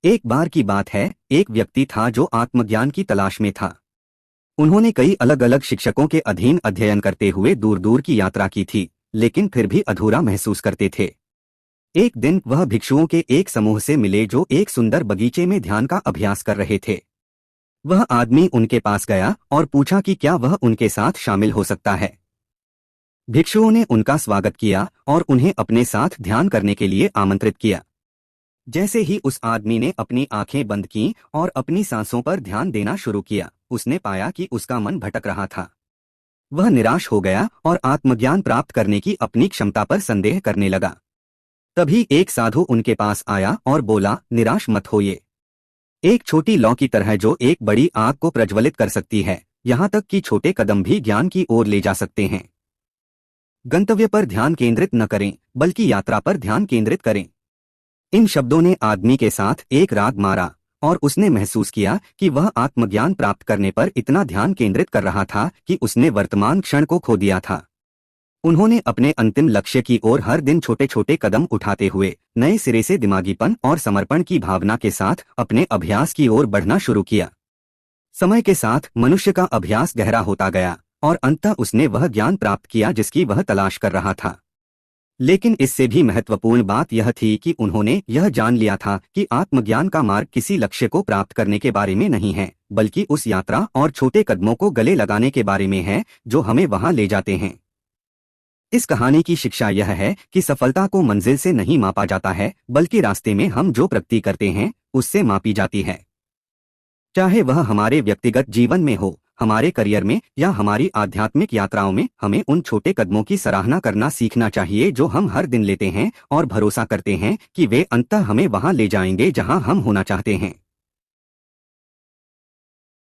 एक बार की बात है, एक व्यक्ति था जो आत्मज्ञान की तलाश में था। उन्होंने कई अलग अलग शिक्षकों के अधीन अध्ययन करते हुए दूर दूर की यात्रा की थी, लेकिन फिर भी अधूरा महसूस करते थे। एक दिन वह भिक्षुओं के एक समूह से मिले जो एक सुंदर बगीचे में ध्यान का अभ्यास कर रहे थे। वह आदमी उनके पास गया और पूछा कि क्या वह उनके साथ शामिल हो सकता है। भिक्षुओं ने उनका स्वागत किया और उन्हें अपने साथ ध्यान करने के लिए आमंत्रित किया। जैसे ही उस आदमी ने अपनी आंखें बंद की और अपनी सांसों पर ध्यान देना शुरू किया, उसने पाया कि उसका मन भटक रहा था। वह निराश हो गया और आत्मज्ञान प्राप्त करने की अपनी क्षमता पर संदेह करने लगा। तभी एक साधु उनके पास आया और बोला, निराश मत होइए। एक छोटी लौ की तरह जो एक बड़ी आग को प्रज्वलित कर सकती है, यहाँ तक कि छोटे कदम भी ज्ञान की ओर ले जा सकते हैं। गंतव्य पर ध्यान केंद्रित न करें, बल्कि यात्रा पर ध्यान केंद्रित करें। इन शब्दों ने आदमी के साथ एक राग मारा और उसने महसूस किया कि वह आत्मज्ञान प्राप्त करने पर इतना ध्यान केंद्रित कर रहा था कि उसने वर्तमान क्षण को खो दिया था। उन्होंने अपने अंतिम लक्ष्य की ओर हर दिन छोटे छोटे कदम उठाते हुए नए सिरे से दिमागीपन और समर्पण की भावना के साथ अपने अभ्यास की ओर बढ़ना शुरू किया। समय के साथ मनुष्य का अभ्यास गहरा होता गया और अंततः उसने वह ज्ञान प्राप्त किया जिसकी वह तलाश कर रहा था। लेकिन इससे भी महत्वपूर्ण बात यह थी कि उन्होंने यह जान लिया था कि आत्मज्ञान का मार्ग किसी लक्ष्य को प्राप्त करने के बारे में नहीं है, बल्कि उस यात्रा और छोटे कदमों को गले लगाने के बारे में है जो हमें वहां ले जाते हैं। इस कहानी की शिक्षा यह है कि सफलता को मंजिल से नहीं मापा जाता है, बल्कि रास्ते में हम जो प्रगति करते हैं उससे मापी जाती है। चाहे वह हमारे व्यक्तिगत जीवन में हो, हमारे करियर में या हमारी आध्यात्मिक यात्राओं में, हमें उन छोटे कदमों की सराहना करना सीखना चाहिए जो हम हर दिन लेते हैं और भरोसा करते हैं कि वे अंततः हमें वहां ले जाएंगे जहां हम होना चाहते हैं।